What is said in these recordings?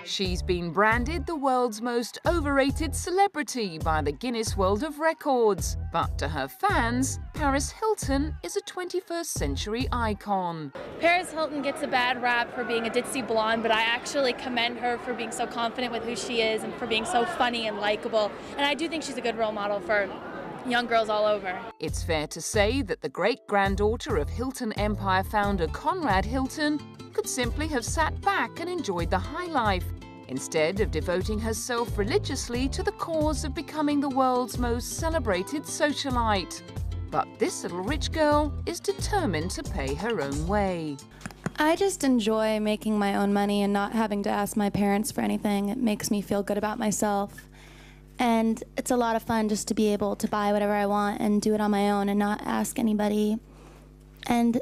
She's been branded the world's most overrated celebrity by the Guinness World of Records. But to her fans, Paris Hilton is a 21st century icon. Paris Hilton gets a bad rap for being a ditzy blonde, but I actually commend her for being so confident with who she is and for being so funny and likable. And I do think she's a good role model for young girls all over. It's fair to say that the great-granddaughter of Hilton Empire founder Conrad Hilton could simply have sat back and enjoyed the high life, instead of devoting herself religiously to the cause of becoming the world's most celebrated socialite. But this little rich girl is determined to pay her own way. I just enjoy making my own money and not having to ask my parents for anything. It makes me feel good about myself. And it's a lot of fun just to be able to buy whatever I want and do it on my own and not ask anybody. And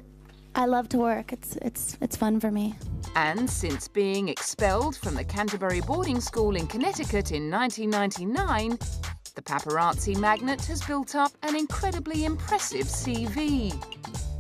I love to work. It's fun for me. And since being expelled from the Canterbury boarding school in Connecticut in 1999, the paparazzi magnate has built up an incredibly impressive CV.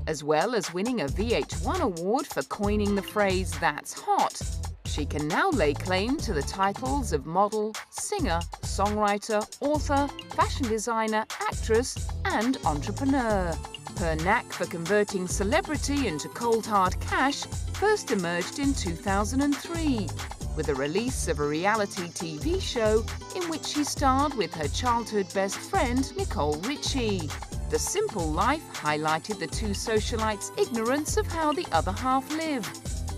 As well as winning a VH1 award for coining the phrase "that's hot," she can now lay claim to the titles of model, singer, songwriter, author, fashion designer, actress, and entrepreneur. Her knack for converting celebrity into cold hard cash first emerged in 2003 with the release of a reality TV show in which she starred with her childhood best friend Nicole Richie. The Simple Life highlighted the two socialites' ignorance of how the other half lived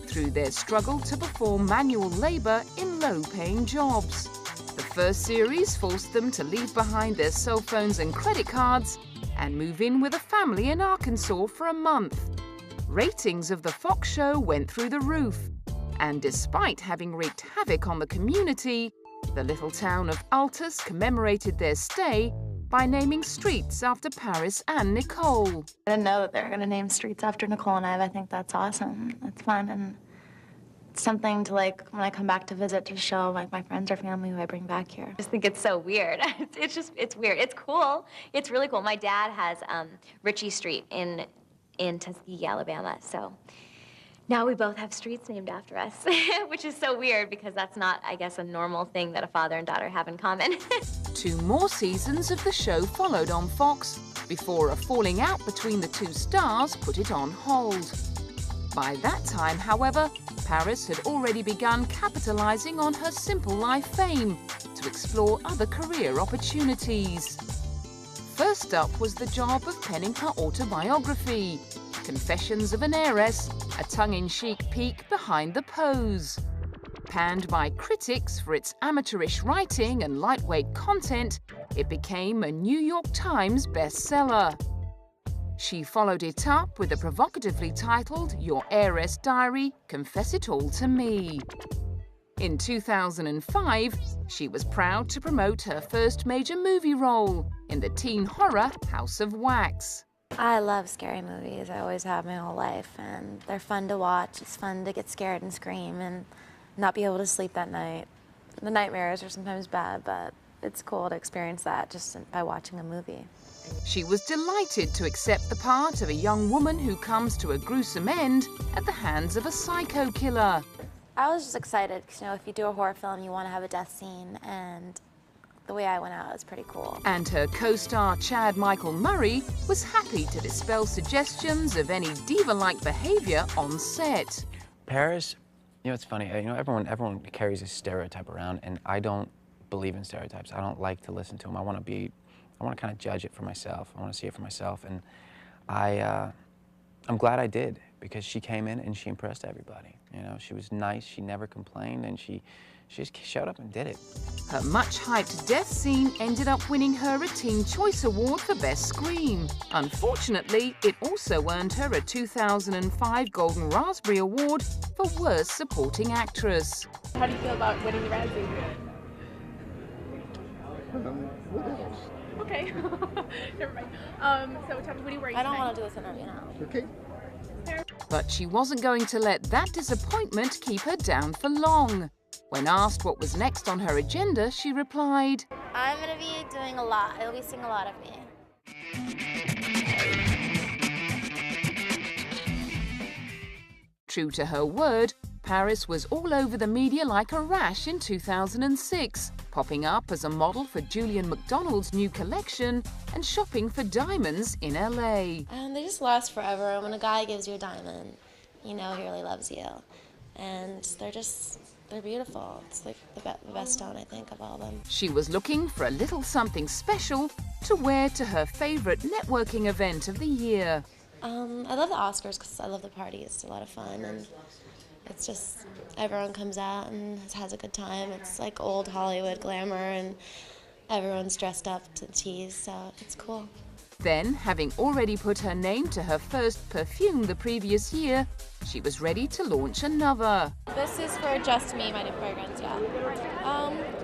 through their struggle to perform manual labor in low-paying jobs. The first series forced them to leave behind their cell phones and credit cards and move in with a family in Arkansas for a month. Ratings of the Fox show went through the roof, and despite having wreaked havoc on the community, the little town of Altus commemorated their stay by naming streets after Paris and Nicole. I didn't know that they were going to name streets after Nicole and I think that's awesome. It's fun, and it's something to, like, when I come back to visit, to show, like, my friends or family who I bring back here. I just think it's so weird. It's weird. It's cool. It's really cool. My dad has Ritchie Street in Tuskegee, Alabama, so now we both have streets named after us, which is so weird because that's not, I guess, a normal thing that a father and daughter have in common. 2 more seasons of the show followed on Fox before a falling out between the 2 stars put it on hold. By that time, however, Paris had already begun capitalizing on her Simple Life fame to explore other career opportunities. First up was the job of penning her autobiography, Confessions of an Heiress, a tongue-in-cheek peek behind the pose. Panned by critics for its amateurish writing and lightweight content, it became a New York Times bestseller. She followed it up with a provocatively titled Your Heiress Diary, Confess It All to Me. In 2005, she was proud to promote her first major movie role in the teen horror House of Wax. I love scary movies. I always have my whole life, and they're fun to watch. It's fun to get scared and scream and not be able to sleep that night. The nightmares are sometimes bad, but it's cool to experience that just by watching a movie. She was delighted to accept the part of a young woman who comes to a gruesome end at the hands of a psycho killer. I was just excited because, you know, if you do a horror film, you want to have a death scene, and the way I went out was pretty cool. And her co-star Chad Michael Murray was happy to dispel suggestions of any diva-like behavior on set. Paris, you know, it's funny, you know, everyone carries a stereotype around, and I don't believe in stereotypes. I don't like to listen to them. I want to kind of judge it for myself. I want to see it for myself, and I'm glad I did, because she came in and she impressed everybody. You know, she was nice, she never complained, and she just showed up and did it. Her much-hyped death scene ended up winning her a Teen Choice Award for Best Scream. Unfortunately, it also earned her a 2005 Golden Raspberry Award for Worst Supporting Actress. How do you feel about winning the Razzie? Okay. Never mind. So tell me, what are you wearing I don't tonight? want to do this interview now. Okay. But she wasn't going to let that disappointment keep her down for long. When asked what was next on her agenda, she replied, I'm going to be doing a lot. You'll be seeing a lot of me. True to her word, Paris was all over the media like a rash in 2006, popping up as a model for Julian McDonald's new collection and shopping for diamonds in LA. And they just last forever. When a guy gives you a diamond, you know he really loves you. And they're beautiful. It's like the best stone, I think, of all of them. She was looking for a little something special to wear to her favorite networking event of the year. I love the Oscars because I love the party. It's a lot of fun, and it's just everyone comes out and has a good time. It's like old Hollywood glamour, and everyone's dressed up to tease, so it's cool. Then, having already put her name to her first perfume the previous year, she was ready to launch another. This is for just me, my new fragrance, yeah.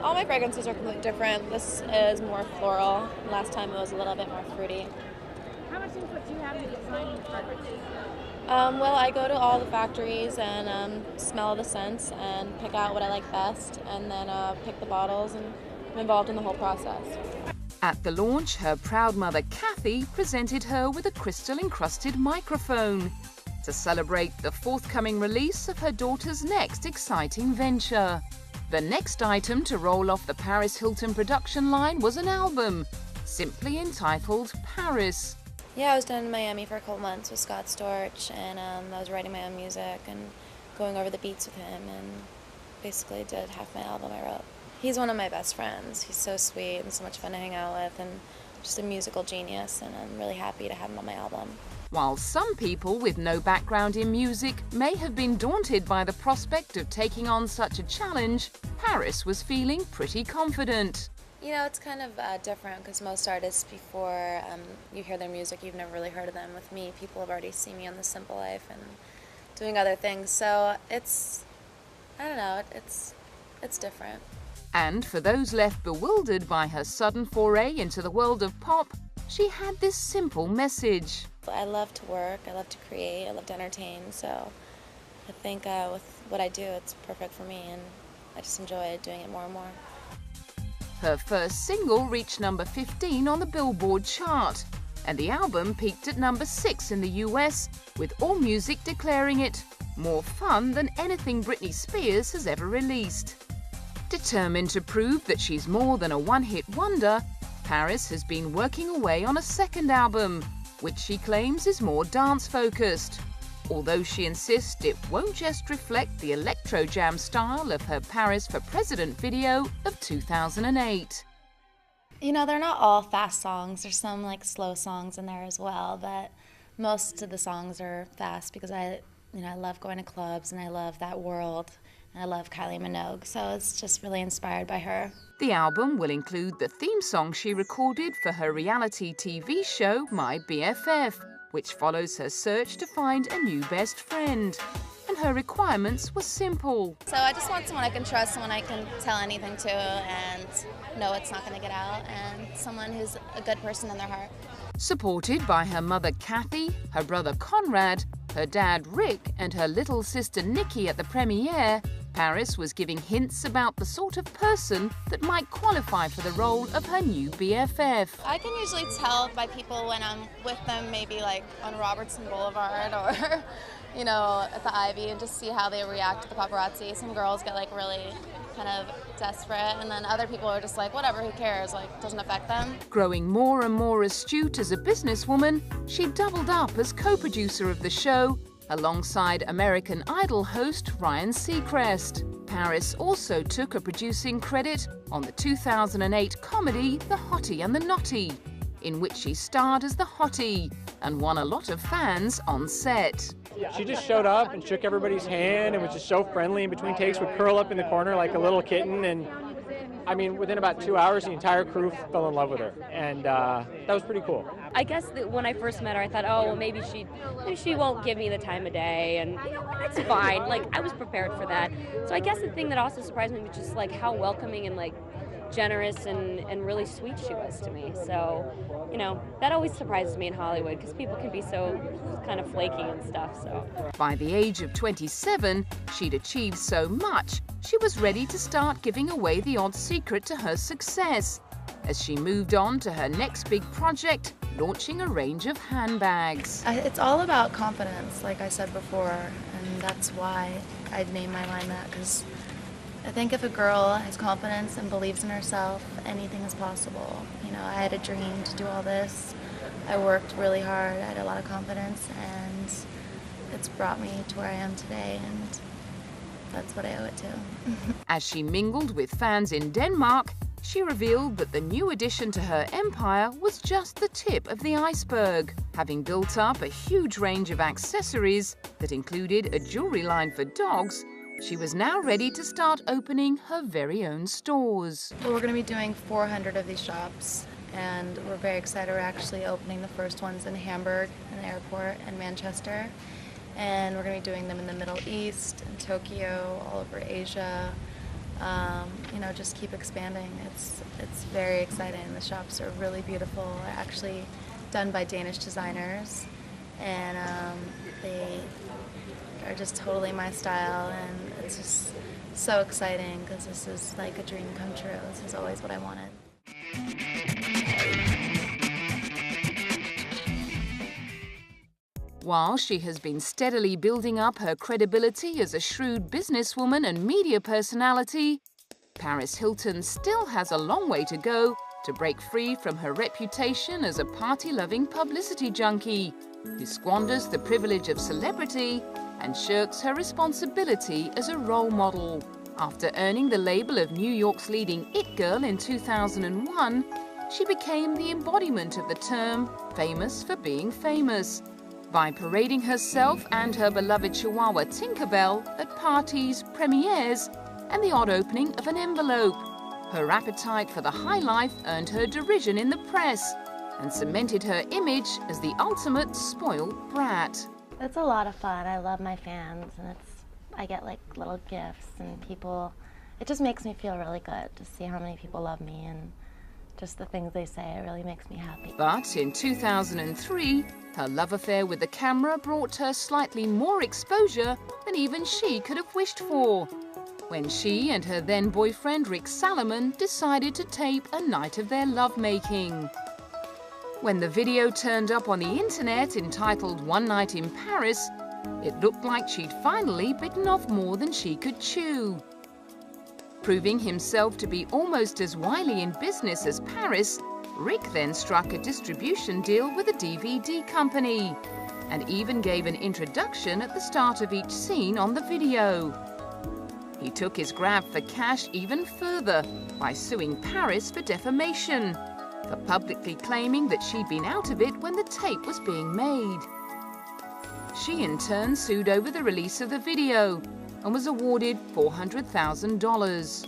All my fragrances are completely different. This is more floral. Last time it was a little bit more fruity. How much input do you have in designing fragrances? Well, I go to all the factories and smell the scents and pick out what I like best, and then pick the bottles, and I'm involved in the whole process. At the launch, her proud mother, Kathy, presented her with a crystal-encrusted microphone to celebrate the forthcoming release of her daughter's next exciting venture. The next item to roll off the Paris Hilton production line was an album, simply entitled Paris. Yeah, I was down in Miami for a couple months with Scott Storch, and I was writing my own music and going over the beats with him, and basically did half my album I wrote. He's one of my best friends. He's so sweet and so much fun to hang out with, and just a musical genius, and I'm really happy to have him on my album. While some people with no background in music may have been daunted by the prospect of taking on such a challenge, Paris was feeling pretty confident. You know, it's kind of different because most artists, before you hear their music, you've never really heard of them. With me, people have already seen me on The Simple Life and doing other things, so it's, I don't know, it's different. And for those left bewildered by her sudden foray into the world of pop, she had this simple message. I love to work, I love to create, I love to entertain, so I think with what I do, it's perfect for me, and I just enjoy doing it more and more. Her first single reached number 15 on the Billboard chart, and the album peaked at number 6 in the US, with AllMusic declaring it more fun than anything Britney Spears has ever released. Determined to prove that she's more than a one-hit wonder, Paris has been working away on a second album, which she claims is more dance-focused, although she insists it won't just reflect the electro jam style of her Paris for President video of 2008. You know, they're not all fast songs. There's some like slow songs in there as well, but most of the songs are fast because I love going to clubs and I love that world. And I love Kylie Minogue, so it's just really inspired by her. The album will include the theme song she recorded for her reality TV show, My BFF, which follows her search to find a new best friend. And her requirements were simple. So I just want someone I can trust, someone I can tell anything to and know it's not going to get out, and someone who's a good person in their heart. Supported by her mother Kathy, her brother Conrad, her dad Rick, and her little sister Nikki at the premiere, Paris was giving hints about the sort of person that might qualify for the role of her new BFF. I can usually tell by people when I'm with them, maybe like on Robertson Boulevard or, you know, at the Ivy, and just see how they react to the paparazzi. Some girls get like really kind of desperate, and then other people are just like, whatever, who cares, like, it doesn't affect them. Growing more and more astute as a businesswoman, she doubled up as co-producer of the show, alongside American Idol host Ryan Seacrest. Paris also took a producing credit on the 2008 comedy The Hottie and the Nottie, in which she starred as the Hottie and won a lot of fans on set. She just showed up and shook everybody's hand and was just so friendly. In between takes, would curl up in the corner like a little kitten, and I mean, within about 2 hours, the entire crew fell in love with her, and that was pretty cool. I guess that when I first met her, I thought, oh, well, maybe she won't give me the time of day, and that's fine. Like, I was prepared for that. So I guess the thing that also surprised me was just like how welcoming and like generous and really sweet she was to me. So, you know, that always surprises me in Hollywood because people can be so kind of flaky and stuff. So by the age of 27, she'd achieved so much, she was ready to start giving away the odd secret to her success. As she moved on to her next big project, launching a range of handbags. It's all about confidence, like I said before, and that's why I'd name my line that, because I think if a girl has confidence and believes in herself, anything is possible. You know, I had a dream to do all this. I worked really hard, I had a lot of confidence, and it's brought me to where I am today, and that's what I owe it to. As she mingled with fans in Denmark, she revealed that the new addition to her empire was just the tip of the iceberg. Having built up a huge range of accessories that included a jewelry line for dogs, she was now ready to start opening her very own stores. Well, we're going to be doing 400 of these shops, and we're very excited. We're actually opening the first ones in Hamburg, in the airport, and Manchester. And we're going to be doing them in the Middle East, in Tokyo, all over Asia. You know, just keep expanding. It's very exciting. The shops are really beautiful. They're actually done by Danish designers, and they are just totally my style, and it's just so exciting because this is like a dream come true. This is always what I wanted. While she has been steadily building up her credibility as a shrewd businesswoman and media personality, Paris Hilton still has a long way to go to break free from her reputation as a party-loving publicity junkie who squanders the privilege of celebrity and shirks her responsibility as a role model. After earning the label of New York's leading it girl in 2001, she became the embodiment of the term famous for being famous, by parading herself and her beloved Chihuahua Tinkerbell at parties, premieres, and the odd opening of an envelope. Her appetite for the high life earned her derision in the press and cemented her image as the ultimate spoiled brat. It's a lot of fun. I love my fans, and I get like little gifts and people. It just makes me feel really good to see how many people love me, and just the things they say, it really makes me happy. But in 2003, her love affair with the camera brought her slightly more exposure than even she could have wished for, when she and her then boyfriend Rick Salomon decided to tape a night of their lovemaking. When the video turned up on the internet entitled One Night in Paris, it looked like she'd finally bitten off more than she could chew. Proving himself to be almost as wily in business as Paris, Rick then struck a distribution deal with a DVD company and even gave an introduction at the start of each scene on the video. He took his grab for cash even further by suing Paris for defamation, for publicly claiming that she'd been out of it when the tape was being made. She in turn sued over the release of the video and was awarded $400,000.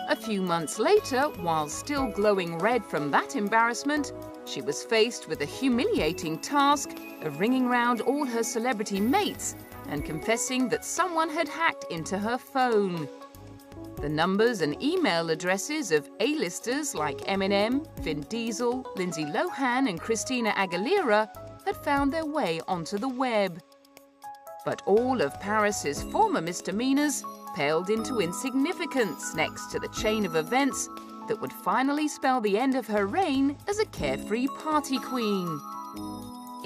A few months later, while still glowing red from that embarrassment, she was faced with the humiliating task of ringing round all her celebrity mates and confessing that someone had hacked into her phone. The numbers and email addresses of A-listers like Eminem, Vin Diesel, Lindsay Lohan and Christina Aguilera had found their way onto the web. But all of Paris's former misdemeanors paled into insignificance next to the chain of events that would finally spell the end of her reign as a carefree party queen.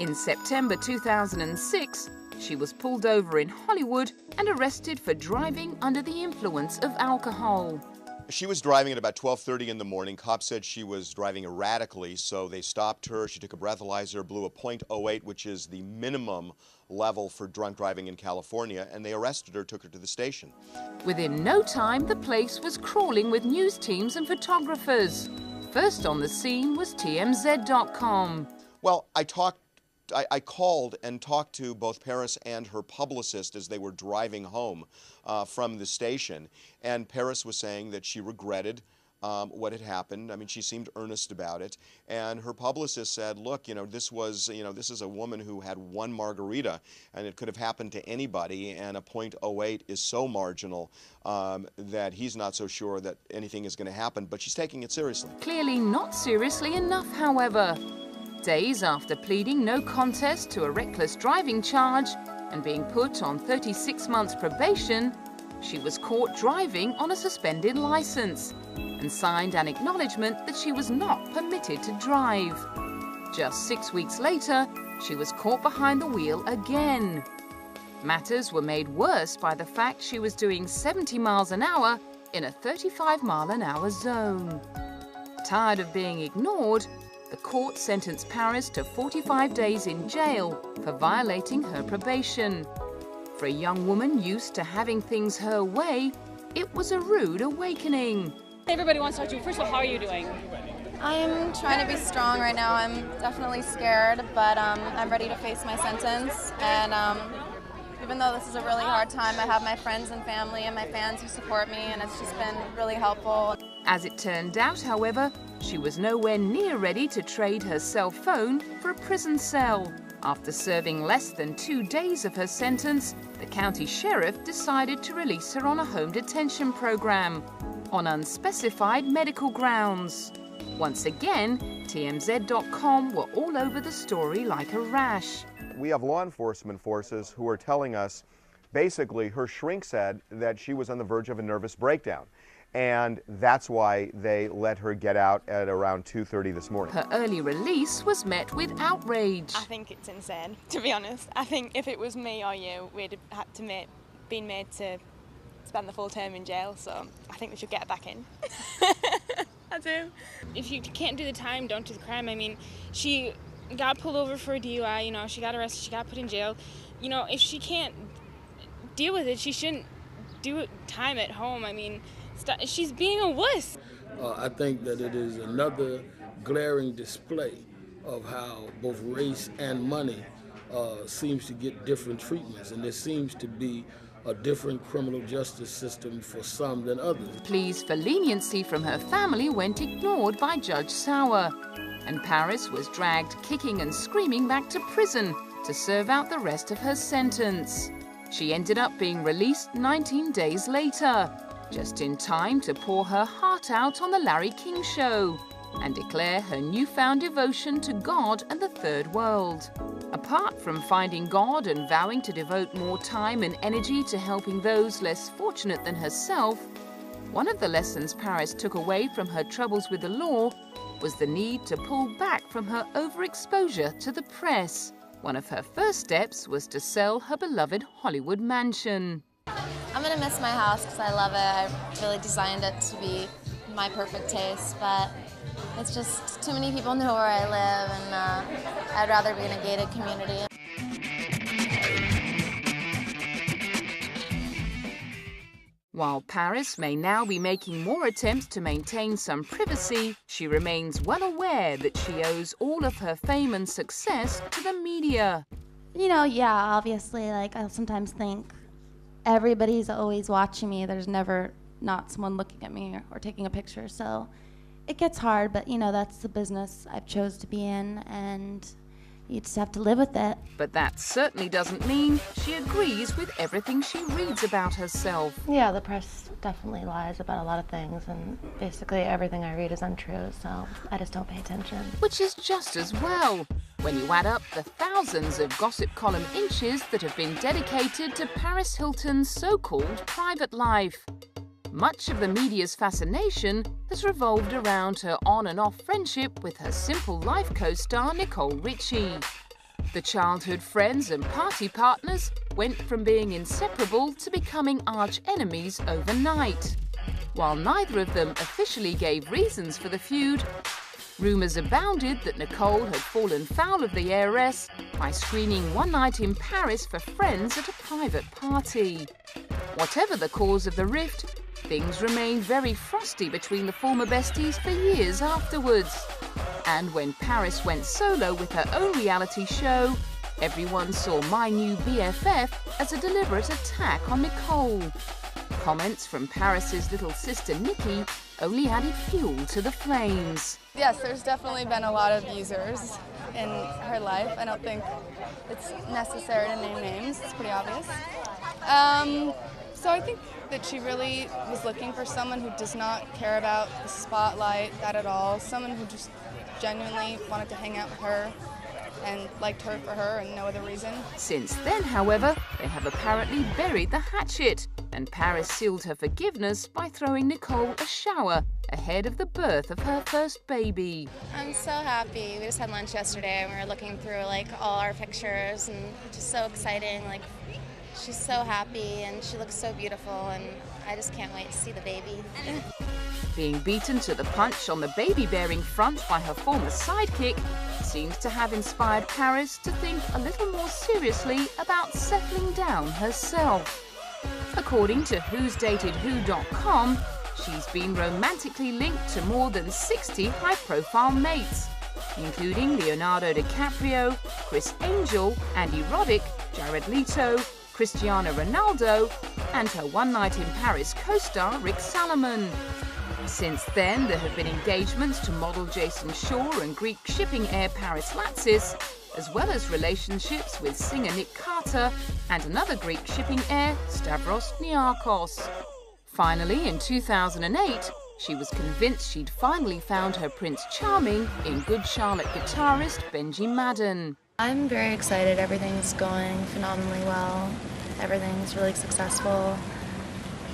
In September 2006, she was pulled over in Hollywood and arrested for driving under the influence of alcohol. She was driving at about 12:30 in the morning. Cops said she was driving erratically, so they stopped her. She took a breathalyzer, blew a .08, which is the minimum level for drunk driving in California, and they arrested her, took her to the station. Within no time, the place was crawling with news teams and photographers. First on the scene was TMZ.com. Well, I called and talked to both Paris and her publicist as they were driving home from the station, and Paris was saying that she regretted what had happened. I mean, she seemed earnest about it, and her publicist said, look, this is a woman who had one margarita, and it could have happened to anybody, and a .08 is so marginal that he's not so sure that anything is going to happen, but she's taking it seriously. Clearly not seriously enough, however. Days after pleading no contest to a reckless driving charge and being put on 36 months probation, she was caught driving on a suspended license and signed an acknowledgement that she was not permitted to drive. Just 6 weeks later, she was caught behind the wheel again. Matters were made worse by the fact she was doing 70 miles an hour in a 35-mile-an-hour zone. Tired of being ignored, the court sentenced Paris to 45 days in jail for violating her probation. For a young woman used to having things her way, it was a rude awakening. Everybody wants to talk to you. First of all, how are you doing? I'm trying to be strong right now. I'm definitely scared, but I'm ready to face my sentence. And even though this is a really hard time, I have my friends and family and my fans who support me, and it's just been really helpful. As it turned out, however, she was nowhere near ready to trade her cell phone for a prison cell. After serving less than 2 days of her sentence, the county sheriff decided to release her on a home detention program on unspecified medical grounds. Once again, TMZ.com were all over the story like a rash. We have law enforcement forces who are telling us basically her shrink said that she was on the verge of a nervous breakdown. And that's why they let her get out at around 2:30 this morning. Her early release was met with outrage. I think it's insane, to be honest. I think if it was me or you, we'd have had to been made to spend the full term in jail, so I think we should get her back in. I do. If you can't do the time, don't do the crime. I mean, she got pulled over for a DUI, you know, she got arrested, she got put in jail. You know, if she can't deal with it, she shouldn't do time at home. I mean, she's being a wuss. I think that it is another glaring display of how both race and money seems to get different treatments, and there seems to be a different criminal justice system for some than others. Pleas for leniency from her family went ignored by Judge Sauer, and Paris was dragged kicking and screaming back to prison to serve out the rest of her sentence. She ended up being released 19 days later, just in time to pour her heart out on the Larry King Show and declare her newfound devotion to God and the third world. Apart from finding God and vowing to devote more time and energy to helping those less fortunate than herself, one of the lessons Paris took away from her troubles with the law was the need to pull back from her overexposure to the press. One of her first steps was to sell her beloved Hollywood mansion. I'm gonna miss my house because I love it. I really designed it to be my perfect taste, but it's just too many people know where I live, and I'd rather be in a gated community. While Paris may now be making more attempts to maintain some privacy, she remains well aware that she owes all of her fame and success to the media. You know, yeah, obviously, like, I'll sometimes think everybody's always watching me. There's never not someone looking at me or taking a picture, so it gets hard, but, you know, that's the business I've chose to be in, and you just have to live with it. But that certainly doesn't mean she agrees with everything she reads about herself. Yeah, the press definitely lies about a lot of things, and basically everything I read is untrue, so I just don't pay attention. Which is just as well, when you add up the thousands of gossip column inches that have been dedicated to Paris Hilton's so-called private life. Much of the media's fascination has revolved around her on and off friendship with her Simple Life co-star Nicole Richie. The childhood friends and party partners went from being inseparable to becoming arch enemies overnight. While neither of them officially gave reasons for the feud, rumours abounded that Nicole had fallen foul of the heiress by screening one night in Paris for friends at a private party. Whatever the cause of the rift, things remained very frosty between the former besties for years afterwards. And when Paris went solo with her own reality show, everyone saw My New BFF as a deliberate attack on Nicole. Comments from Paris's little sister Nikki only added fuel to the flames. Yes, there's definitely been a lot of users in her life. I don't think it's necessary to name names, it's pretty obvious. So I think that she really was looking for someone who does not care about the spotlight, that at all. Someone who just genuinely wanted to hang out with her and liked her for her and no other reason. Since then, however, they have apparently buried the hatchet, And Paris sealed her forgiveness by throwing Nicole a shower ahead of the birth of her first baby. I'm so happy. We just had lunch yesterday and we were looking through like all our pictures and just so exciting. Like she's so happy and she looks so beautiful and I just can't wait to see the baby. Being beaten to the punch on the baby-bearing front by her former sidekick seems to have inspired Paris to think a little more seriously about settling down herself. According to who'sdatedwho.com, she's been romantically linked to more than 60 high-profile mates, including Leonardo DiCaprio, Chris Angel, Andy Roddick, Jared Leto, Cristiano Ronaldo, and her One Night in Paris co-star Rick Salomon. Since then, there have been engagements to model Jason Shaw and Greek shipping heir Paris Latsis, as well as relationships with singer Nick Carter and another Greek shipping heir, Stavros Niarchos. Finally, in 2008, she was convinced she'd finally found her Prince Charming in Good Charlotte guitarist Benji Madden. I'm very excited. Everything's going phenomenally well. Everything's really successful.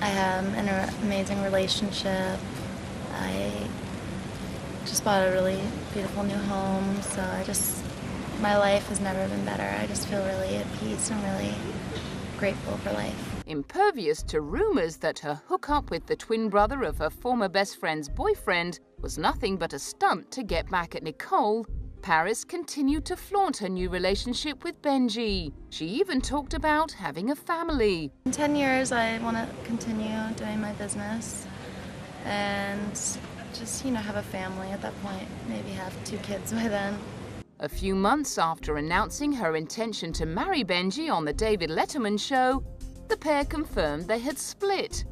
I have an amazing relationship. I just bought a really beautiful new home, so my life has never been better. I just feel really at peace and really grateful for life. Impervious to rumors that her hookup with the twin brother of her former best friend's boyfriend was nothing but a stunt to get back at Nicole, Paris continued to flaunt her new relationship with Benji. She even talked about having a family. In 10 years, I want to continue doing my business and just, have a family at that point. Maybe have 2 kids by then. A few months after announcing her intention to marry Benji on the David Letterman show, the pair confirmed they had split.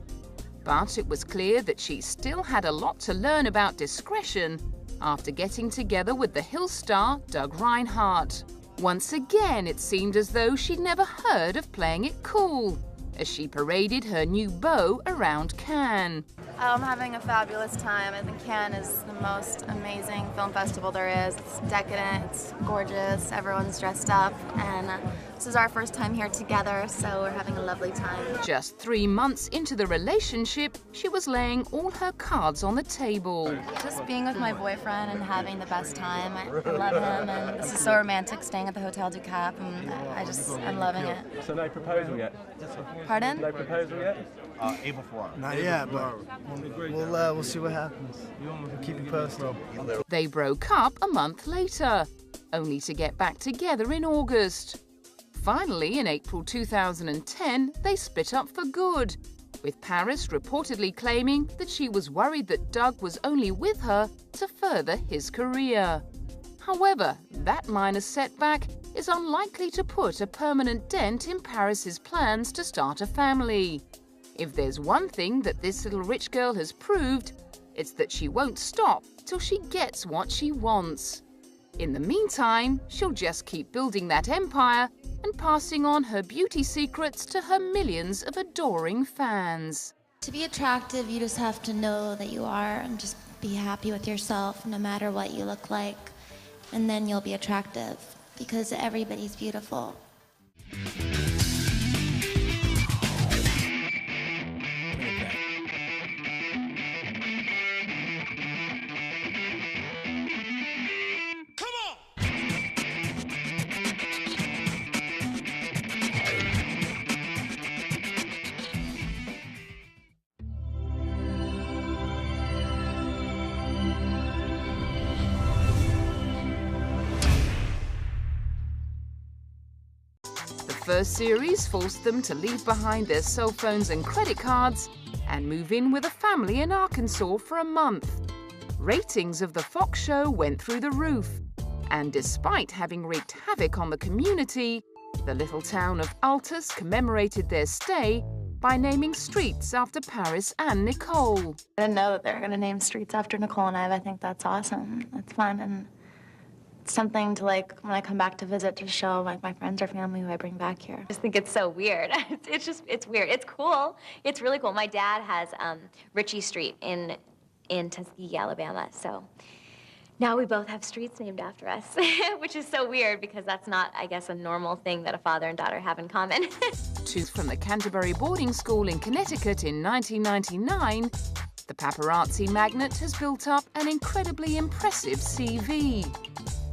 But it was clear that she still had a lot to learn about discretion after getting together with the Hill star Doug Reinhardt. Once again, it seemed as though she'd never heard of playing it cool, as she paraded her new beau around Cannes. I'm having a fabulous time. I think Cannes is the most amazing film festival there is. It's decadent, it's gorgeous, everyone's dressed up, and this is our first time here together, so we're having a lovely time. Just 3 months into the relationship, she was laying all her cards on the table. Just being with my boyfriend and having the best time. I love him, and this is so romantic, staying at the Hotel du Cap, and I'm loving it. So no proposal yet? Pardon? No proposal yet? April 4th. Not yet, but we'll see what happens. We'll keep you posted. They broke up a month later, only to get back together in August. Finally, in April 2010, they split up for good, with Paris reportedly claiming that she was worried that Doug was only with her to further his career. However, that minor setback is unlikely to put a permanent dent in Paris's plans to start a family. If there's one thing that this little rich girl has proved, it's that she won't stop till she gets what she wants. In the meantime, she'll just keep building that empire and passing on her beauty secrets to her millions of adoring fans. To be attractive, you just have to know that you are and just be happy with yourself no matter what you look like. And then you'll be attractive because everybody's beautiful. The first series forced them to leave behind their cell phones and credit cards and move in with a family in Arkansas for a month. Ratings of the Fox show went through the roof, and despite having wreaked havoc on the community, the little town of Altus commemorated their stay by naming streets after Paris and Nicole. I didn't know that they were going to name streets after Nicole and I think that's awesome. That's fun, and it's something to, when I come back to visit, to show my friends or family who I bring back here. I just think it's so weird. It's weird. It's cool. It's really cool. My dad has Ritchie Street in Tuskegee, Alabama, so now we both have streets named after us, which is so weird because that's not, I guess, a normal thing that a father and daughter have in common. From the Canterbury boarding school in Connecticut in 1999, the paparazzi magnate has built up an incredibly impressive CV.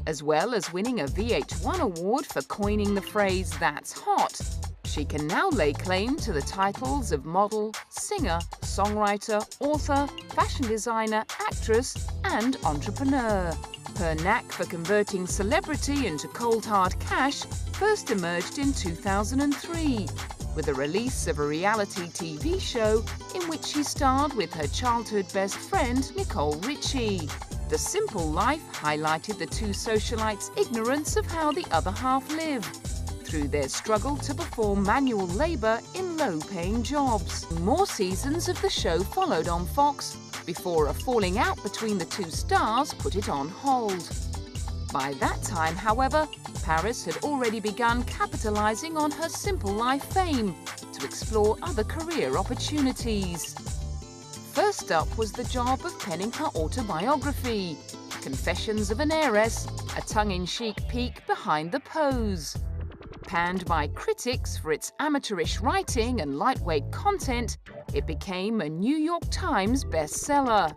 As well as winning a VH1 award for coining the phrase "that's hot," she can now lay claim to the titles of model, singer, songwriter, author, fashion designer, actress, and entrepreneur. Her knack for converting celebrity into cold hard cash first emerged in 2003 with the release of a reality TV show in which she starred with her childhood best friend Nicole Richie. The Simple Life highlighted the two socialites' ignorance of how the other half lived through their struggle to perform manual labour in low-paying jobs. More seasons of the show followed on Fox before a falling out between the two stars put it on hold. By that time, however, Paris had already begun capitalising on her Simple Life fame to explore other career opportunities. First up was the job of penning her autobiography, Confessions of an Heiress, a tongue-in-cheek peek behind the pose. Panned by critics for its amateurish writing and lightweight content, it became a New York Times bestseller.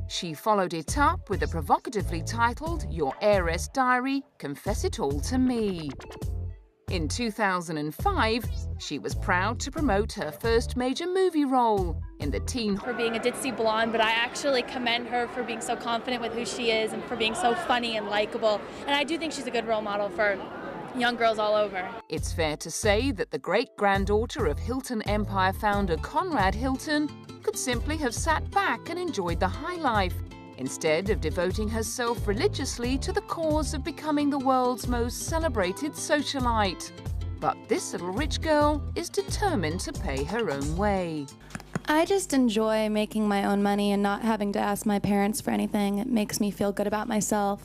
She followed it up with the provocatively titled Your Heiress Diary, Confess It All to Me. In 2005, she was proud to promote her first major movie role in the teen... For being a ditzy blonde, but I actually commend her for being so confident with who she is and for being so funny and likable. And I do think she's a good role model for young girls all over. It's fair to say that the great-granddaughter of Hilton Empire founder Conrad Hilton could simply have sat back and enjoyed the high life, instead of devoting herself religiously to the cause of becoming the world's most celebrated socialite. But this little rich girl is determined to pay her own way. I just enjoy making my own money and not having to ask my parents for anything. It makes me feel good about myself.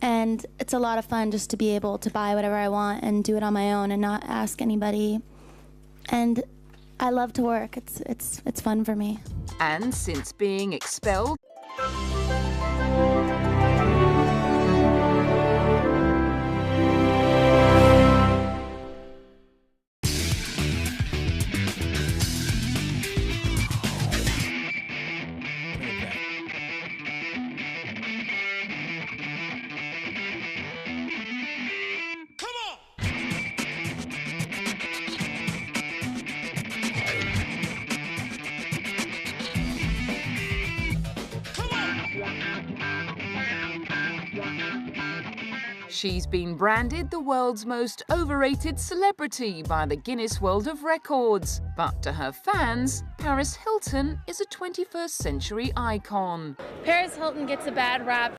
And it's a lot of fun just to be able to buy whatever I want and do it on my own and not ask anybody. And I love to work. It's fun for me. And since being expelled she's been branded the world's most overrated celebrity by the Guinness World of Records. But to her fans, Paris Hilton is a 21st century icon. Paris Hilton gets a bad rap